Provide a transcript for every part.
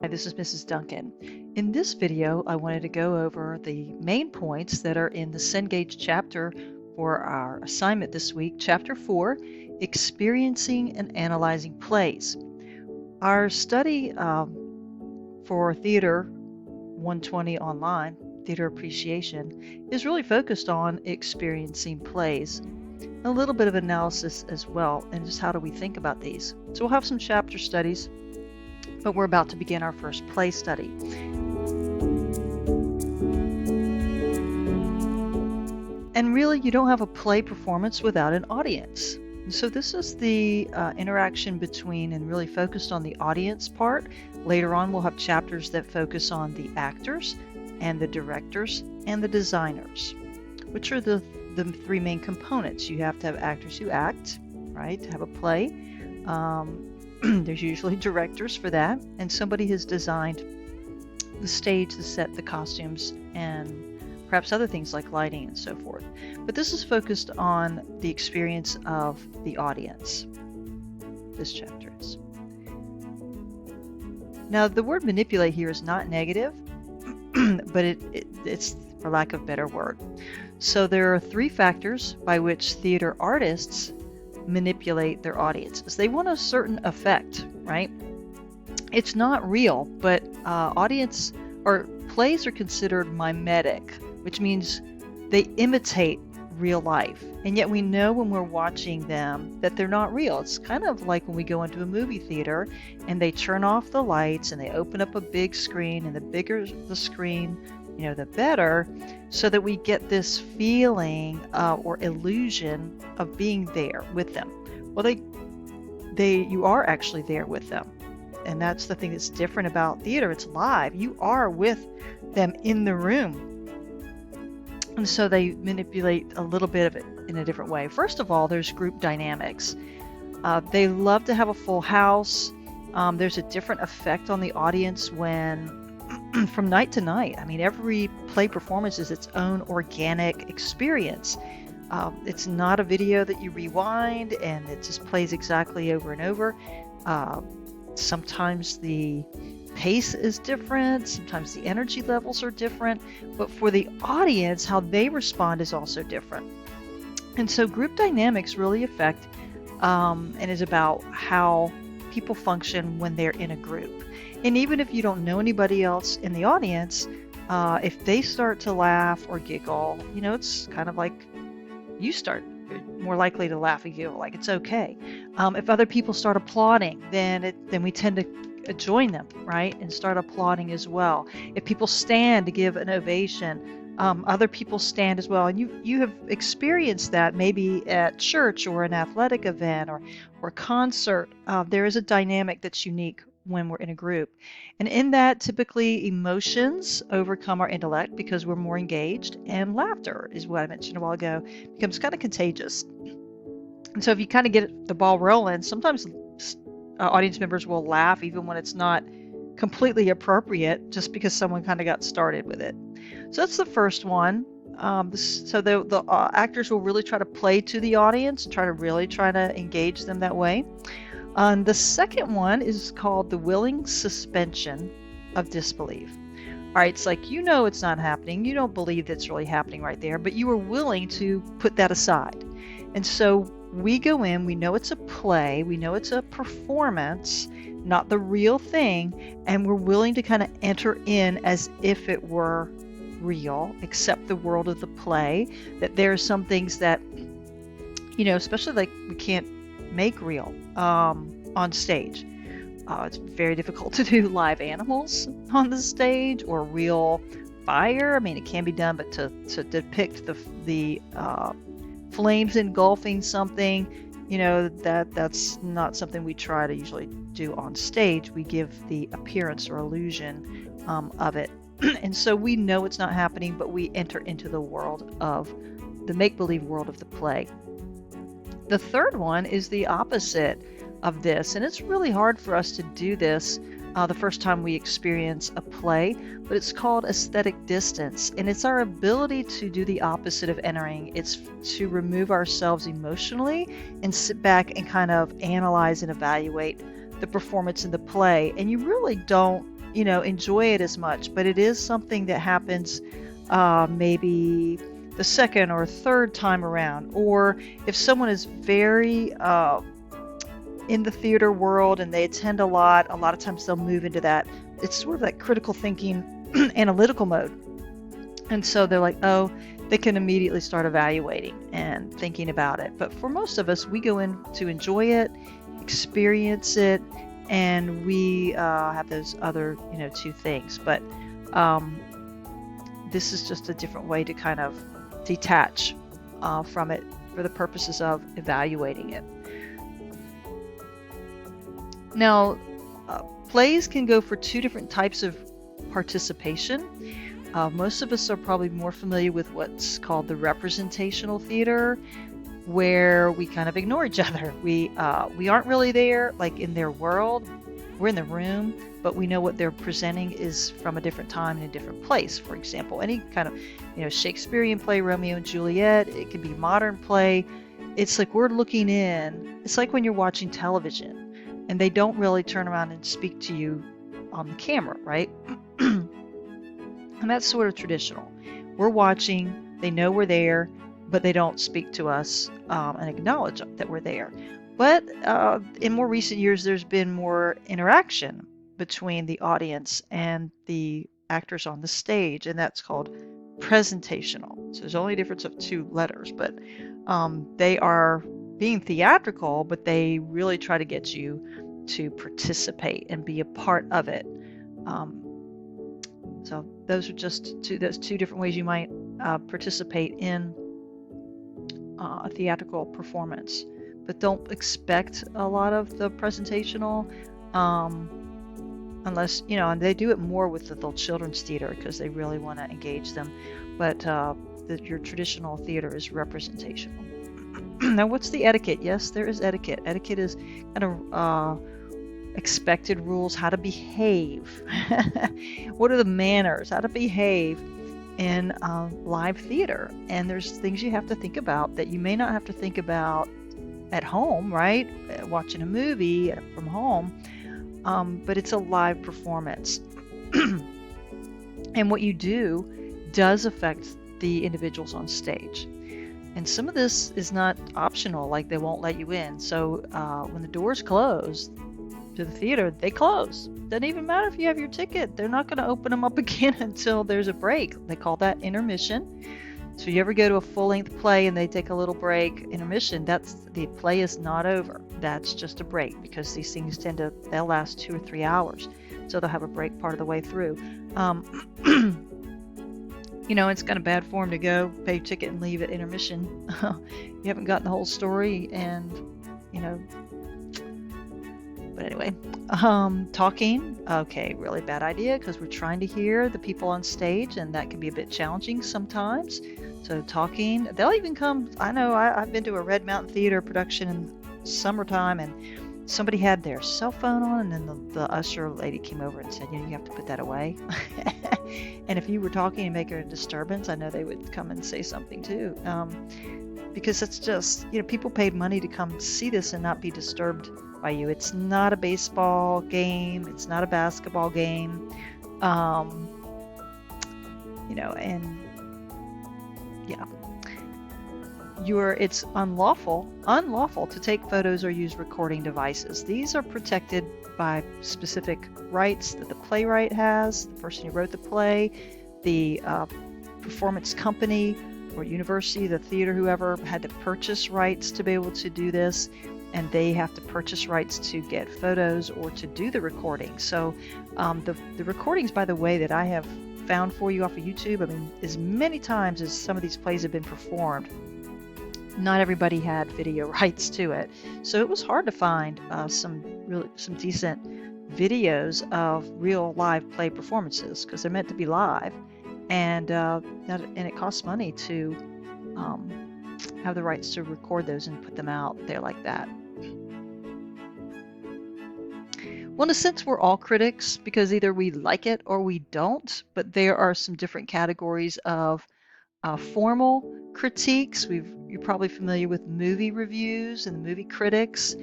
Hi, this is Mrs. Duncan. In this video, I wanted to go over the main points that are in the Cengage chapter for our assignment this week, Chapter 4, Experiencing and Analyzing Plays. Our study for Theater 120 online, Theater Appreciation, is really focused on experiencing plays. A little bit of analysis as well, and just how do we think about these. So we'll have some chapter studies, but we're about to begin our first play study. And really, you don't have a play performance without an audience. So this is the interaction between and really focused on the audience part. Later on, we'll have chapters that focus on the actors and the directors and the designers, which are the three main components. You have to have actors who act, right, to have a play. There's usually directors for that, and somebody has designed the stage, the set, the costumes, and perhaps other things like lighting and so forth. But this is focused on the experience of the audience. This chapter is. Now, the word manipulate here is not negative, but it's for lack of a better word. So there are three factors by which theater artists manipulate their audiences. They want a certain effect, right? It's not real, but audience or plays are considered mimetic, which means they imitate real life. And yet we know when we're watching them that they're not real. It's kind of like when we go into a movie theater and they turn off the lights and they open up a big screen, and the bigger the screen, the better, so that we get this feeling or illusion of being there with them. Well, you are actually there with them, and that's the thing that's different about theater. It's live. You are with them in the room, and so they manipulate a little bit of it in a different way. First of all, there's group dynamics. They love to have a full house. There's a different effect on the audience when from night to night. I mean, every play performance is its own organic experience. It's not a video that you rewind and it just plays exactly over and over. Sometimes the pace is different, sometimes the energy levels are different, but for the audience, how they respond is also different. And so group dynamics really affect and is about how people function when they're in a group. And even if you don't know anybody else in the audience, if they start to laugh or giggle, it's kind of like you're more likely to laugh and giggle, like it's okay. If other people start applauding, then we tend to join them, right, and start applauding as well. If people stand to give an ovation, other people stand as well. And you have experienced that maybe at church or an athletic event or concert. There is a dynamic that's unique when we're in a group. And in that, typically emotions overcome our intellect because we're more engaged, and laughter is what I mentioned a while ago, becomes kind of contagious. And so if you kind of get the ball rolling, sometimes audience members will laugh even when it's not completely appropriate, just because someone kind of got started with it. So that's the first one. So the actors will really try to play to the audience, try to engage them that way. The second one is called the willing suspension of disbelief. All right, it's like it's not happening. You don't believe that's really happening right there, but you are willing to put that aside. And so we go in, we know it's a play, we know it's a performance, not the real thing, and we're willing to kind of enter in as if it were real, accept the world of the play, that there are some things that, especially like we can't make real on stage. It's very difficult to do live animals on the stage or real fire. I mean, it can be done, but to depict the flames engulfing something, that's not something we try to usually do on stage. We give the appearance or illusion of it. And so we know it's not happening, but we enter into the world of the make-believe world of the play. The third one is the opposite of this, and it's really hard for us to do this the first time we experience a play, but it's called aesthetic distance, and it's our ability to do the opposite of entering. It's to remove ourselves emotionally and sit back and kind of analyze and evaluate the performance in the play, and you really don't enjoy it as much, but it is something that happens maybe the second or third time around. Or if someone is very in the theater world and they attend a lot of times they'll move into that. It's sort of that critical thinking, analytical mode. And so they're like, oh, they can immediately start evaluating and thinking about it. But for most of us, we go in to enjoy it, experience it, and we have those other, two things. But this is just a different way to kind of detach from it for the purposes of evaluating it. Now, plays can go for two different types of participation. Most of us are probably more familiar with what's called the representational theater, where we kind of ignore each other. We aren't really there, like in their world. We're in the room, but we know what they're presenting is from a different time and a different place. For example, any kind of Shakespearean play, Romeo and Juliet. It could be modern play. It's like we're looking in. It's like when you're watching television and they don't really turn around and speak to you on the camera, right? And that's sort of traditional. We're watching, they know we're there, but they don't speak to us and acknowledge that we're there. But in more recent years, there's been more interaction between the audience and the actors on the stage, and that's called presentational. So there's only a difference of two letters, but they are being theatrical, but they really try to get you to participate and be a part of it. So those are just two different ways you might participate in a theatrical performance. But don't expect a lot of the presentational unless, and they do it more with the little children's theater because they really want to engage them. But your traditional theater is representational. Now, what's the etiquette? Yes, there is etiquette. Etiquette is kind of expected rules, how to behave. What are the manners? How to behave in live theater. And there's things you have to think about that you may not have to think about at home, right? Watching a movie from home. But it's a live performance. And what you do does affect the individuals on stage. And some of this is not optional, like they won't let you in. So when the doors close to the theater, they close. Doesn't even matter if you have your ticket. They're not going to open them up again until there's a break. They call that intermission. So you ever go to a full-length play and they take a little break, intermission, the play is not over. That's just a break because these things they'll last 2 or 3 hours. So they'll have a break part of the way through. It's kind of bad form to go pay your ticket and leave at intermission. You haven't gotten the whole story and, but anyway, talking, okay, really bad idea because we're trying to hear the people on stage and that can be a bit challenging sometimes. So talking, they'll even come, I know I've been to a Red Mountain Theater production in summertime and somebody had their cell phone on and then the usher lady came over and said, you have to put that away. And if you were talking and making a disturbance, I know they would come and say something too. Because it's just, people paid money to come see this and not be disturbed by you. It's not a baseball game. It's not a basketball game. And yeah. It's unlawful to take photos or use recording devices. These are protected by specific rights that the playwright has, the person who wrote the play, the performance company or university, the theater, whoever had to purchase rights to be able to do this, and they have to purchase rights to get photos or to do the recording. So the recordings, by the way, that I have found for you off of YouTube, as many times as some of these plays have been performed, not everybody had video rights to it. So it was hard to find some decent videos of real live play performances because they're meant to be live, and it costs money to have the rights to record those and put them out there like that. Well, in a sense, we're all critics because either we like it or we don't, but there are some different categories of formal critiques. You're probably familiar with movie reviews and movie critics,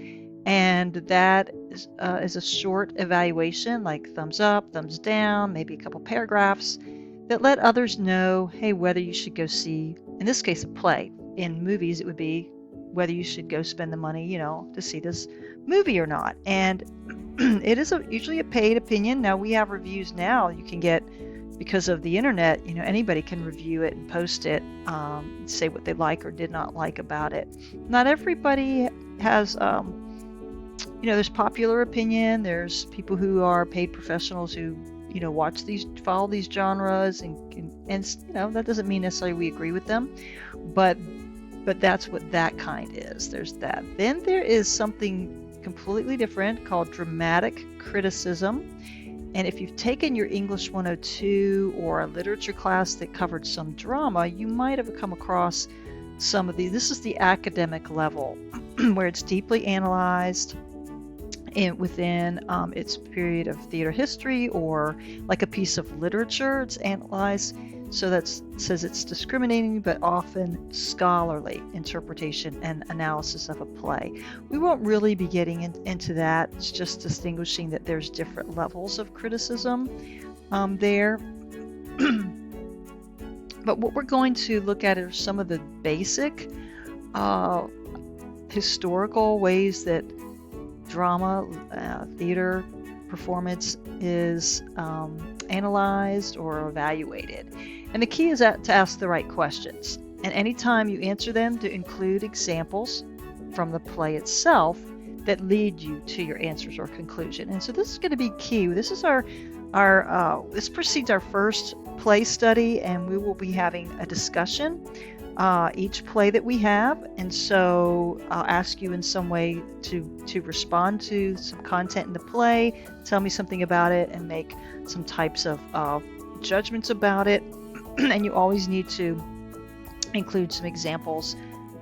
And that is a short evaluation, like thumbs up, thumbs down, maybe a couple paragraphs that let others know, hey, whether you should go see, in this case, a play. In movies, it would be whether you should go spend the money, to see this movie or not. And it is usually a paid opinion. Now, we have reviews now you can get because of the internet. Anybody can review it and post it, say what they like or did not like about it. Not everybody has, there's popular opinion. There's people who are paid professionals who, follow these genres, and that doesn't mean necessarily we agree with them, but that's what that kind is. There's that. Then there is something completely different called dramatic criticism. And if you've taken your English 102 or a literature class that covered some drama, you might have come across some of these. This is the academic level where it's deeply analyzed within its period of theater history, or like a piece of literature. It's analyzed, so that says it's discriminating but often scholarly interpretation and analysis of a play. We won't really be getting into that. It's just distinguishing that there's different levels of criticism there. But what we're going to look at are some of the basic historical ways that drama, theater performance is analyzed or evaluated. And the key is to ask the right questions. And anytime you answer them, to include examples from the play itself that lead you to your answers or conclusion. And so this is going to be key. This is this precedes our first play study, and we will be having a discussion each play that we have. And so I'll ask you in some way to respond to some content in the play, tell me something about it, and make some types of judgments about it. And you always need to include some examples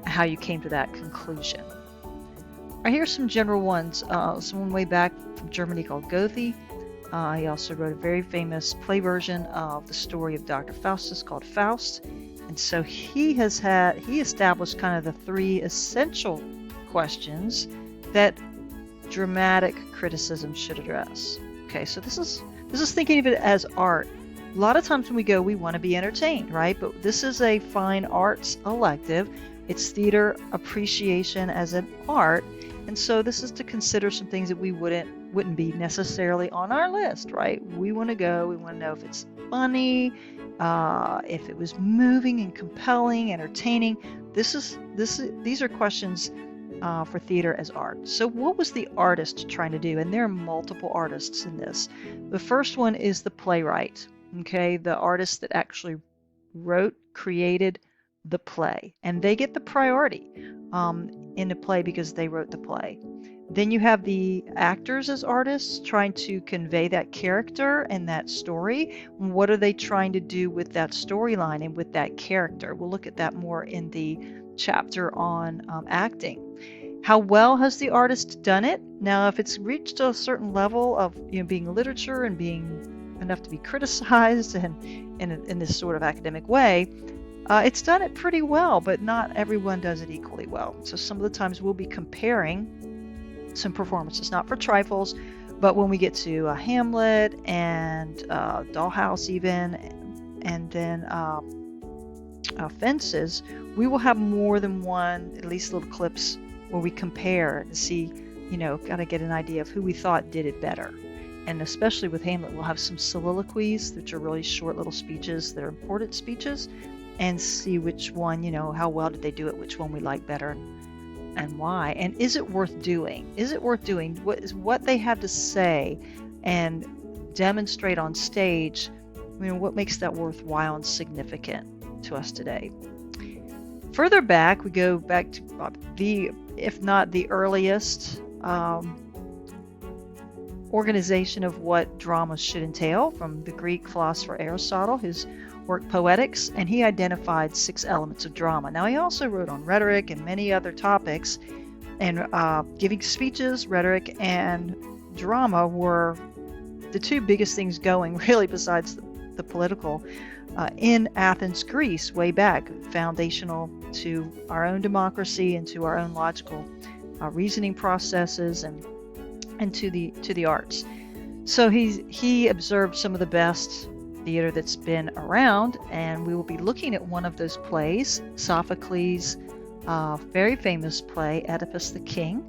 how you came to that conclusion. All right, here's some general ones. Someone way back from Germany called Goethe. He also wrote a very famous play version of the story of Dr. Faustus called Faust. And so he established kind of the three essential questions that dramatic criticism should address. Okay, so this is thinking of it as art. A lot of times when we go, we want to be entertained, right? But this is a fine arts elective. It's theater appreciation as an art. And so this is to consider some things that we wouldn't be necessarily on our list, right? We want to go, we want to know if it's funny, if it was moving and compelling, entertaining. These are questions for theater as art. So what was the artist trying to do? And there are multiple artists in this. The first one is the playwright, okay? The artist that actually created the play. And they get the priority in the play because they wrote the play. Then you have the actors as artists trying to convey that character and that story. What are they trying to do with that storyline and with that character? We'll look at that more in the chapter on acting. How well has the artist done it? Now, if it's reached a certain level of being literature and being enough to be criticized and in this sort of academic way, it's done it pretty well, but not everyone does it equally well. So some of the times we'll be comparing some performances, not for trifles, but when we get to Hamlet and Dollhouse even, and then Fences, we will have more than one, at least little clips where we compare and see, got to get an idea of who we thought did it better. And especially with Hamlet, we'll have some soliloquies, which are really short little speeches. They're important speeches, and see which one, how well did they do it, which one we like better, and why. And is it worth doing? Is it worth doing? What they have to say and demonstrate on stage, what makes that worthwhile and significant to us today? Further back, we go back to if not the earliest organization of what drama should entail, from the Greek philosopher Aristotle, his work Poetics, and he identified 6 elements of drama. Now, he also wrote on rhetoric and many other topics, and giving speeches, rhetoric, and drama were the 2 biggest things going, really, besides the political, in Athens, Greece, way back, foundational to our own democracy and to our own logical reasoning processes, and to the arts. So he observed some of the best theater that's been around, and we will be looking at one of those plays, Sophocles' very famous play, Oedipus the King.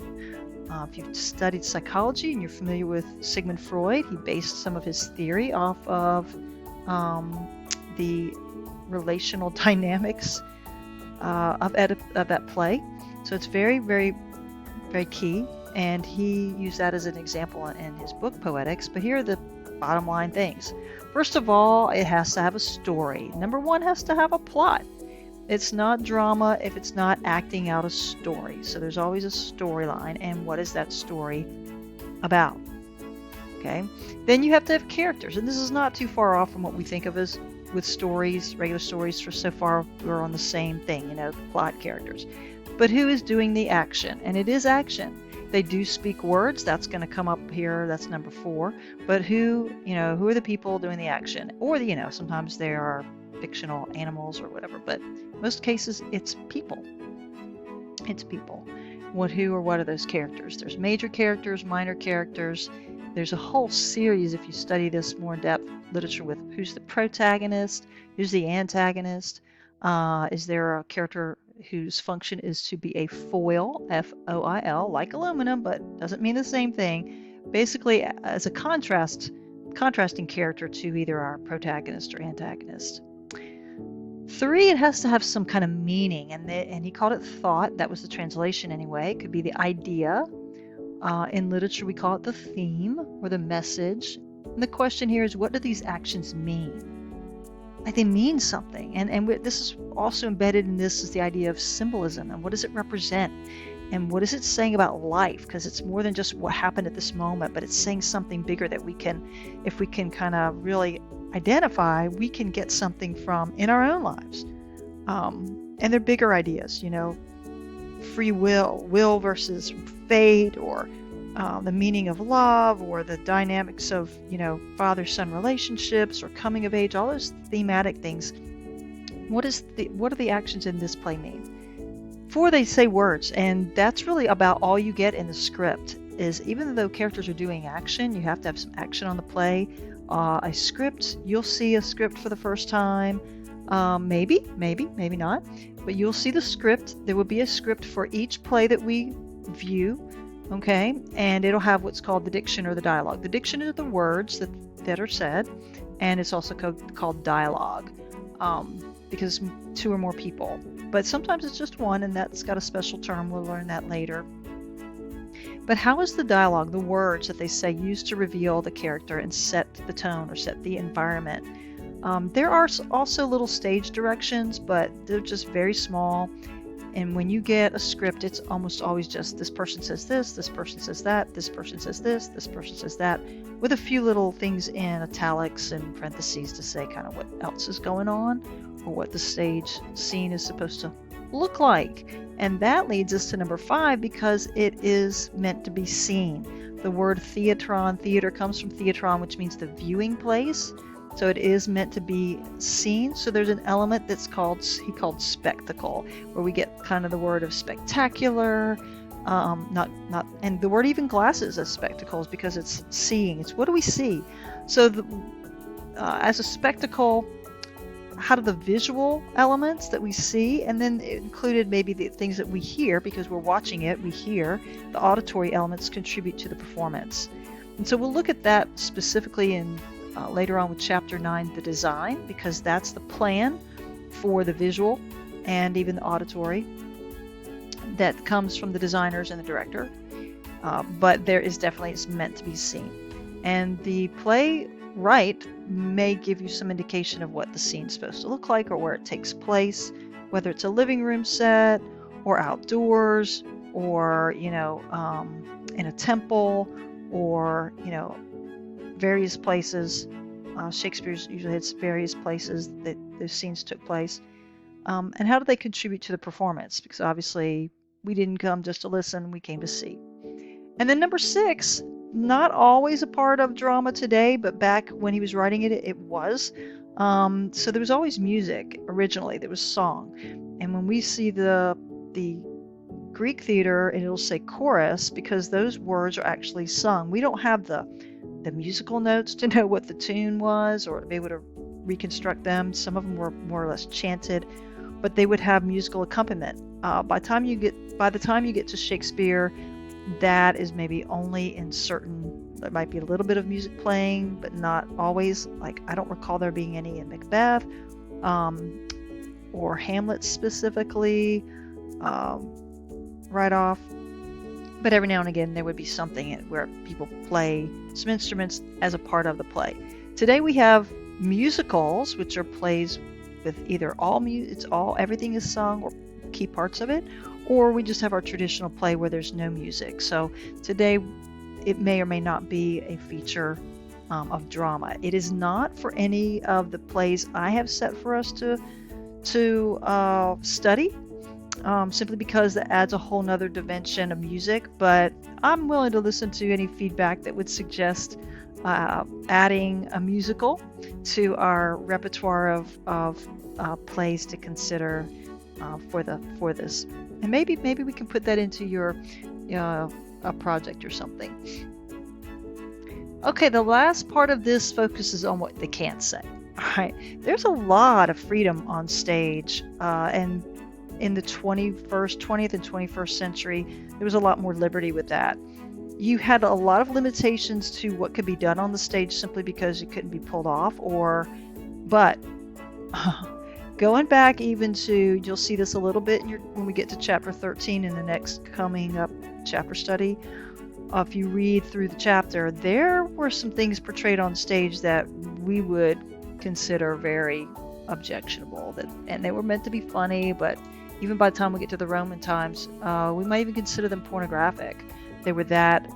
If you've studied psychology and you're familiar with Sigmund Freud, he based some of his theory off of the relational dynamics of that play. So it's very, very, very key. And he used that as an example in his book, Poetics. But here are the bottom line things. First of all, it has to have a story. Number one, has to have a plot. It's not drama if it's not acting out a story. So there's always a storyline. And what is that story about? Okay. Then you have to have characters. And this is not too far off from what we think of as with stories, regular stories. For so far, we're on the same thing, plot, characters. But who is doing the action? And it is action. They do speak words. That's going to come up here. That's number 4. But who are the people doing the action? Or, sometimes they are fictional animals or whatever. But in most cases, it's people. It's people. What are those characters? There's major characters, minor characters. There's a whole series, if you study this more in depth, literature with who's the protagonist, who's the antagonist. Is there a character whose function is to be a foil, F-O-I-L, like aluminum, but doesn't mean the same thing. Basically, as a contrasting character to either our protagonist or antagonist. 3, it has to have some kind of meaning, and he called it thought. That was the translation anyway. It could be the idea. In literature, we call it the theme or the message. And the question here is, what do these actions mean? Like, they mean something. And this is also embedded in this is the idea of symbolism. And what does it represent? And what is it saying about life? Because it's more than just what happened at this moment, but it's saying something bigger that if we can kind of really identify, we can get something from in our own lives. And they're bigger ideas, free will versus fate, or the meaning of love, or the dynamics of, father-son relationships, or coming of age, all those thematic things. What do the actions in this play mean? 4, they say words, and that's really about all you get in the script. Is even though characters are doing action, you have to have some action on the play. A script, you'll see a script for the first time. Maybe not. But you'll see the script. There will be a script for each play that we view, okay? And it'll have what's called the diction or the dialogue. The diction are the words that are said, and it's also called dialogue, because 2 or more people. But sometimes it's just 1, and that's got a special term. We'll learn that later. But how is the dialogue, the words that they say, used to reveal the character and set the tone or set the environment? There are also little stage directions, but they're just very small. And when you get a script, it's almost always just this person says this person says that, this person says this person says that, with a few little things in italics and parentheses to say kind of what else is going on, or what the stage scene is supposed to look like. And that leads us to number 5, because it is meant to be seen. The word theater comes from theatron, which means the viewing place. So it is meant to be seen. So there's an element that's called spectacle, where we get kind of the word of spectacular, and the word even glasses as spectacles, because it's seeing. It's what do we see? So as a spectacle, how do the visual elements that we see, and then it included maybe the things that we hear, because we're watching it, we hear, the auditory elements contribute to the performance. And so we'll look at that specifically in later on with chapter 9, the design, because that's the plan for the visual and even the auditory that comes from the designers and the director. But there is definitely, it's meant to be seen. And the playwright may give you some indication of what the scene's supposed to look like, or where it takes place, whether it's a living room set or outdoors, or in a temple, or various places. Shakespeare's usually has various places that those scenes took place. And how do they contribute to the performance? Because obviously we didn't come just to listen, we came to see. And then number 6, not always a part of drama today, but back when he was writing it, it was. So there was always music originally, there was song. And when we see the Greek theater, and it'll say chorus because those words are actually sung. We don't have the musical notes to know what the tune was or to be able to reconstruct them. Some of them were more or less chanted, but they would have musical accompaniment. By the time you get to Shakespeare, that is maybe only in certain. There might be a little bit of music playing, but not always. Like I don't recall there being any in Macbeth or Hamlet specifically right off. But every now and again there would be something where people play some instruments as a part of the play. Today we have musicals, which are plays with either everything is sung or key parts of it, or we just have our traditional play where there's no music. So today it may or may not be a feature of drama. It is not for any of the plays I have set for us to study. Simply because that adds a whole nother dimension of music, but I'm willing to listen to any feedback that would suggest adding a musical to our repertoire of plays to consider for this, and maybe we can put that into your a project or something. Okay, the last part of this focuses on what they can't say. All right, there's a lot of freedom on stage, and in the 20th and 21st century, there was a lot more liberty with that. You had a lot of limitations to what could be done on the stage simply because it couldn't be pulled off, but going back even to, you'll see this a little bit when we get to chapter 13 in the next coming up chapter study. If you read through the chapter, there were some things portrayed on stage that we would consider very objectionable, and they were meant to be funny, but even by the time we get to the Roman times, we might even consider them pornographic. They were that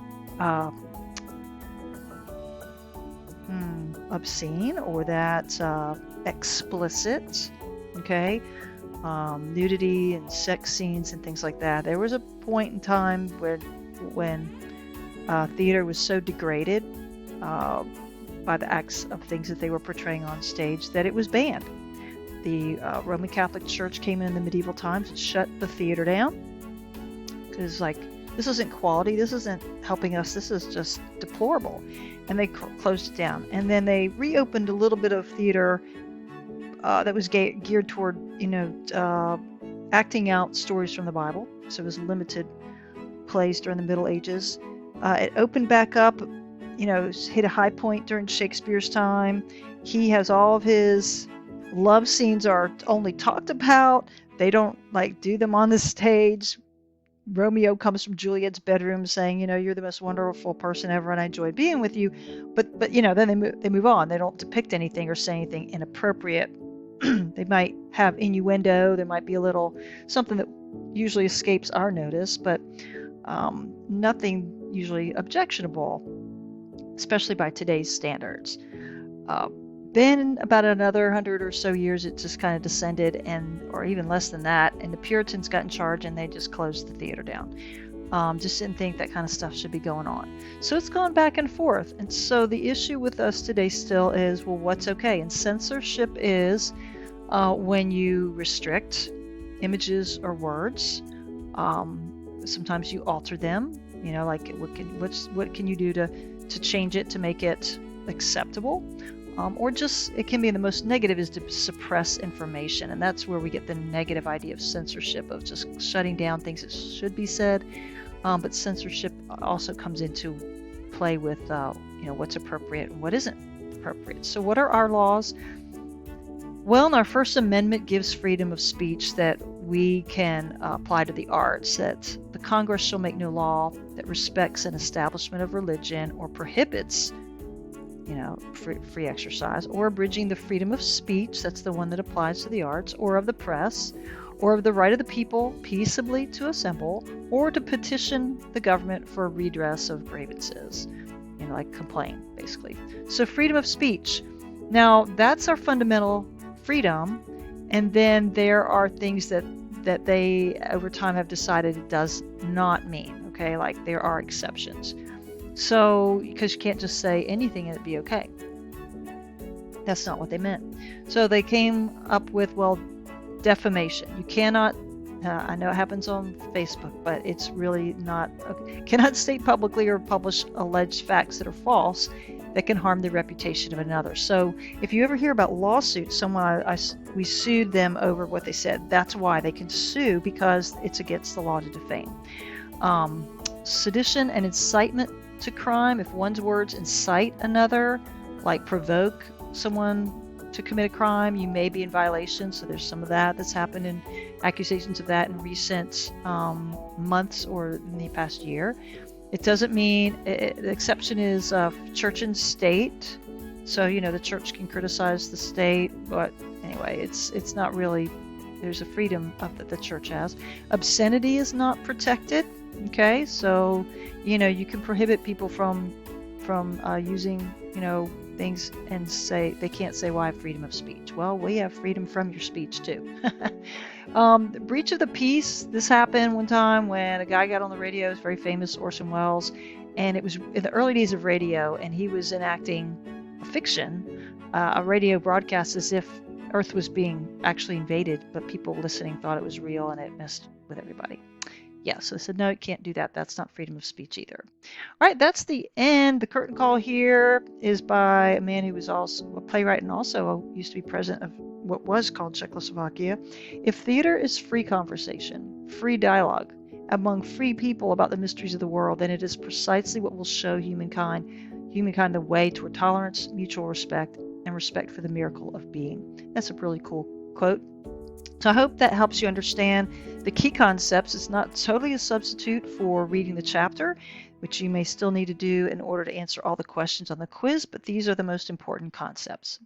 obscene or that explicit, okay? Nudity and sex scenes and things like that. There was a point in time when theater was so degraded by the acts of things that they were portraying on stage that it was banned. The Roman Catholic Church came in the medieval times and shut the theater down because, this isn't quality, this isn't helping us, this is just deplorable, and they closed it down. And then they reopened a little bit of theater that was geared toward, acting out stories from the Bible. So it was limited plays during the Middle Ages. It opened back up, hit a high point during Shakespeare's time. He has all of his love scenes are only talked about. They don't do them on the stage. Romeo comes from Juliet's bedroom saying, you're the most wonderful person ever and I enjoyed being with you. But then they move on. They don't depict anything or say anything inappropriate. They might have innuendo. There might be a little something that usually escapes our notice, but nothing usually objectionable, especially by today's standards. Then about another 100 or so years, it just kind of descended, or even less than that, and the Puritans got in charge and they just closed the theater down. Just didn't think that kind of stuff should be going on. So it's gone back and forth. And so the issue with us today still is, well, what's okay? And censorship is when you restrict images or words. Sometimes you alter them. What can you do to change it to make it acceptable? Or just, it can be the most negative is to suppress information, and that's where we get the negative idea of censorship, of just shutting down things that should be said. But censorship also comes into play with what's appropriate and what isn't appropriate. So what are our laws? Well, in our First Amendment gives freedom of speech that we can apply to the arts, that the Congress shall make no law that respects an establishment of religion or prohibits free exercise, or abridging the freedom of speech, that's the one that applies to the arts, or of the press, or of the right of the people peaceably to assemble, or to petition the government for redress of grievances, complain, basically. So freedom of speech. Now, that's our fundamental freedom, and then there are things that they, over time, have decided it does not mean, okay? There are exceptions. So, because you can't just say anything and it'd be okay. That's not what they meant. So they came up with, defamation. You cannot I know it happens on Facebook, but it's really not, cannot state publicly or publish alleged facts that are false that can harm the reputation of another. So if you ever hear about lawsuits, we sued them over what they said. That's why they can sue, because it's against the law to defame. Sedition and incitement to crime. If one's words incite another, like provoke someone to commit a crime, you may be in violation. So there's some of that that's happened, in accusations of that in recent months or in the past year. It doesn't mean, the exception is church and state. So, the church can criticize the state, but anyway, it's not really, there's a freedom that the church has. Obscenity is not protected. Okay, so, you can prohibit people from using, things and say they can't say, well, I have freedom of speech. Well, we have freedom from your speech too. Breach of the peace. This happened one time when a guy got on the radio. It's very famous, Orson Welles, and it was in the early days of radio, and he was enacting a fiction, a radio broadcast, as if Earth was being actually invaded, but people listening thought it was real, and it messed with everybody. Yeah, so I said, no, you can't do that. That's not freedom of speech either. All right, that's the end. The curtain call here is by a man who was also a playwright and also used to be president of what was called Czechoslovakia. If theater is free conversation, free dialogue among free people about the mysteries of the world, then it is precisely what will show humankind the way toward tolerance, mutual respect, and respect for the miracle of being. That's a really cool quote. So I hope that helps you understand the key concepts. It's not totally a substitute for reading the chapter, which you may still need to do in order to answer all the questions on the quiz, but these are the most important concepts.